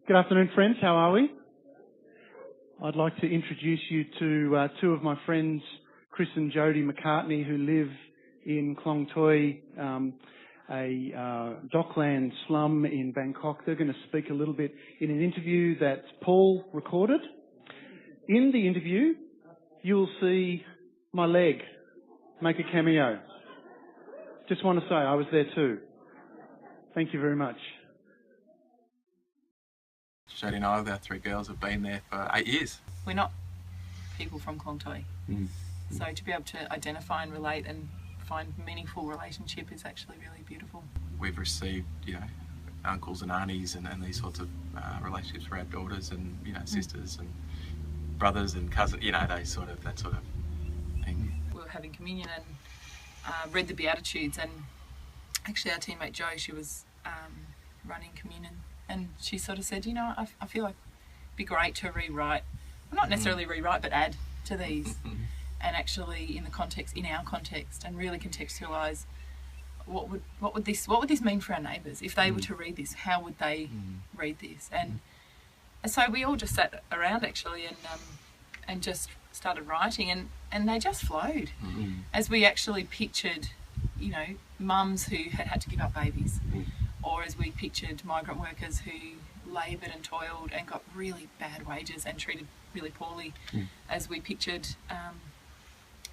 Good afternoon, friends. How are we? I'd like to introduce you to two of my friends, Chris and Jody McCartney, who live in Klong Toey, a dockland slum in Bangkok. They're going to speak a little bit in an interview that Paul recorded. In the interview, you'll see my leg make a cameo. Just want to say I was there too. Thank you very much. Jody and I, our three girls, have been there for 8 years. We're not people from Klong Toey. So to be able to identify and relate and find meaningful relationship is actually really beautiful. We've received, uncles and aunties and these sorts of relationships for our daughters and, sisters and brothers and cousins, that sort of thing. We were having communion and read the Beatitudes, and actually our teammate Jo, she was running communion, and she sort of said, I feel like it'd be great to rewrite, well, not necessarily rewrite, but add to these, and actually in our context, and really contextualise what would this mean for our neighbours if they were to read this. How would they read this? And so we all just sat around actually and just started writing, and they just flowed as we actually pictured, mums who had to give up babies, or as we pictured migrant workers who laboured and toiled and got really bad wages and treated really poorly, as we pictured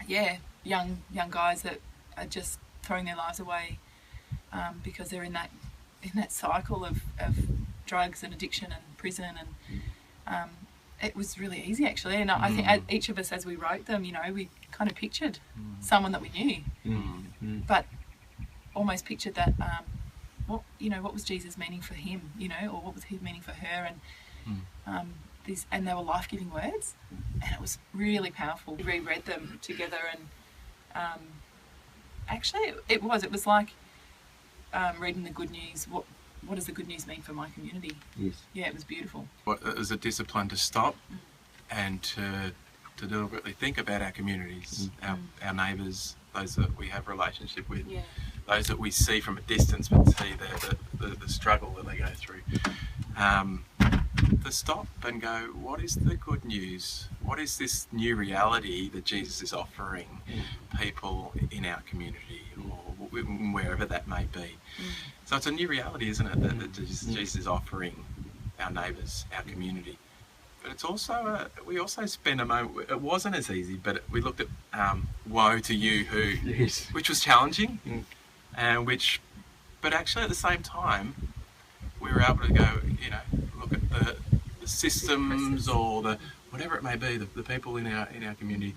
young guys that are just throwing their lives away because they're in that cycle of drugs and addiction and prison, and it was really easy actually. And I think each of us, as we wrote them, we kind of pictured someone that we knew, but almost pictured that what was Jesus meaning for him, or what was he meaning for her, and they were life-giving words, and it was really powerful. We reread them together, and actually it was like reading the good news. What does the good news mean for my community? Yes. Yeah, it was beautiful. It was a discipline to stop and to deliberately think about our communities, our neighbours, those that we have relationship with, those that we see from a distance but see the struggle that they go through. To stop and go, what is the good news? What is this new reality that Jesus is offering people in our community, or wherever that may be? So it's a new reality, isn't it, that Jesus is offering our neighbours, our community. But it's also, we also spent a moment, it wasn't as easy, but we looked at woe to you who, which was challenging, but actually at the same time, we were able to go, look at the systems or the whatever it may be, the people in our community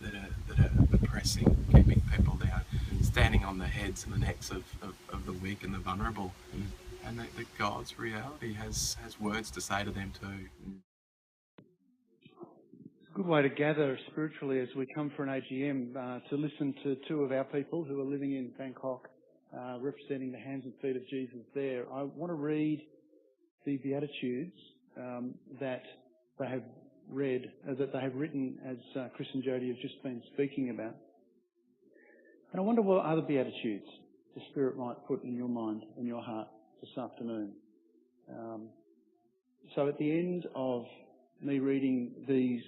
that are oppressing, keeping people down, standing on the heads and the necks of the weak and the vulnerable, and that God's reality has words to say to them too. Good way to gather spiritually as we come for an AGM to listen to two of our people who are living in Bangkok, representing the hands and feet of Jesus there. I want to read the Beatitudes that they have read, that they have written, as Chris and Jody have just been speaking about. And I wonder what other Beatitudes the Spirit might put in your mind and your heart this afternoon. So at the end of me reading these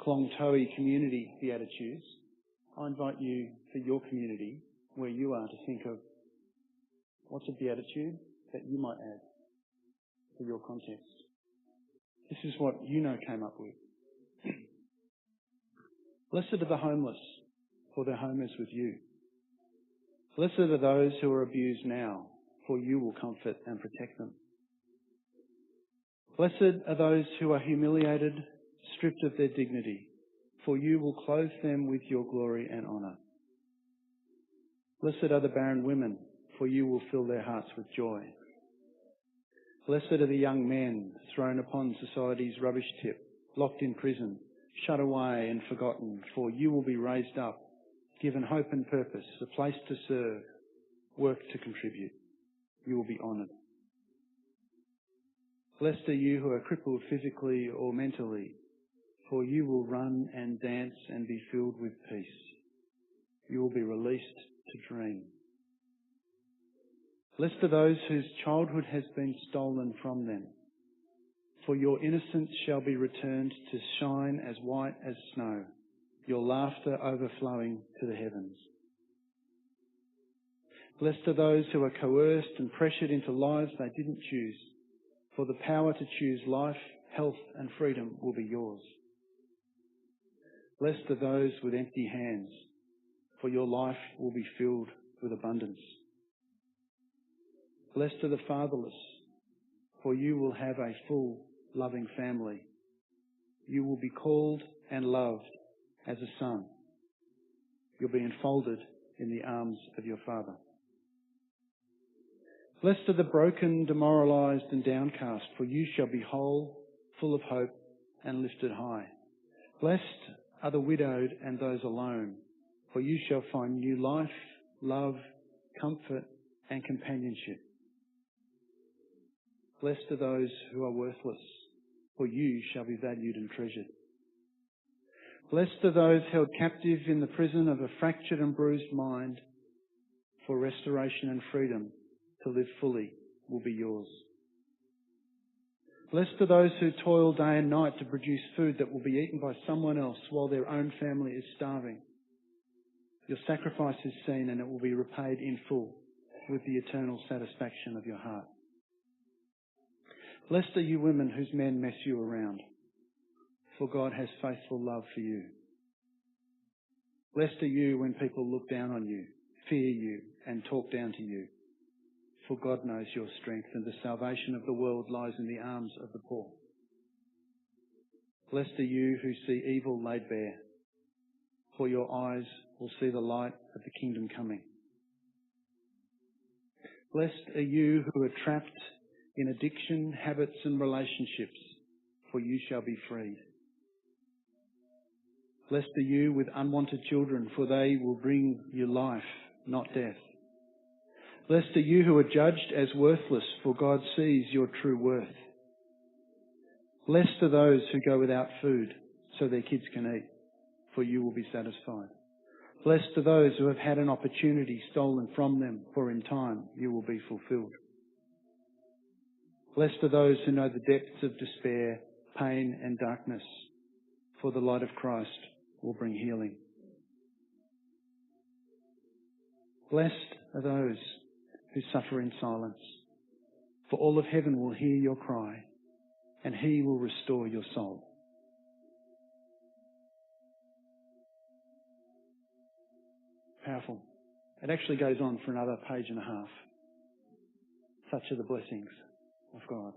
Klong Toey community Beatitudes, I invite you for your community, where you are, to think of what's a Beatitude that you might add for your context. This is what UNOH came up with. Blessed are the homeless, for their home is with you. Blessed are those who are abused now, for you will comfort and protect them. Blessed are those who are humiliated, stripped of their dignity, for you will clothe them with your glory and honour. Blessed are the barren women, for you will fill their hearts with joy. Blessed are the young men thrown upon society's rubbish tip, locked in prison, shut away and forgotten, for you will be raised up, given hope and purpose, a place to serve, work to contribute. You will be honoured. Blessed are you who are crippled physically or mentally, for you will run and dance and be filled with peace. You will be released to dream. Blessed are those whose childhood has been stolen from them, For your innocence shall be returned to shine as white as snow, your laughter overflowing to the heavens. Blessed are those who are coerced and pressured into lives they didn't choose, for the power to choose life, health and freedom will be yours. Blessed are those with empty hands, for your life will be filled with abundance. Blessed are the fatherless, for you will have a full, loving family. You will be called and loved as a son. You'll be enfolded in the arms of your Father. Blessed are the broken, demoralised and downcast, for you shall be whole, full of hope and lifted high. Blessed are the widowed and those alone, for you shall find new life, love, comfort and companionship. Blessed are those who are worthless, for you shall be valued and treasured. Blessed are those held captive in the prison of a fractured and bruised mind, for restoration and freedom to live fully will be yours. Blessed are those who toil day and night to produce food that will be eaten by someone else while their own family is starving. Your sacrifice is seen and it will be repaid in full with the eternal satisfaction of your heart. Blessed are you women whose men mess you around, for God has faithful love for you. Blessed are you when people look down on you, fear you and talk down to you, for God knows your strength and the salvation of the world lies in the arms of the poor. Blessed are you who see evil laid bare, for your eyes will see the light of the kingdom coming. Blessed are you who are trapped in addiction, habits and relationships, for you shall be freed. Blessed are you with unwanted children, for they will bring you life, not death. Blessed are you who are judged as worthless, for God sees your true worth. Blessed are those who go without food, so their kids can eat, for you will be satisfied. Blessed are those who have had an opportunity stolen from them, for in time you will be fulfilled. Blessed are those who know the depths of despair, pain and darkness, for the light of Christ will bring healing. Blessed are those who suffer in silence, for all of heaven will hear your cry, and he will restore your soul. Powerful. It actually goes on for another page and a half. Such are the blessings of God.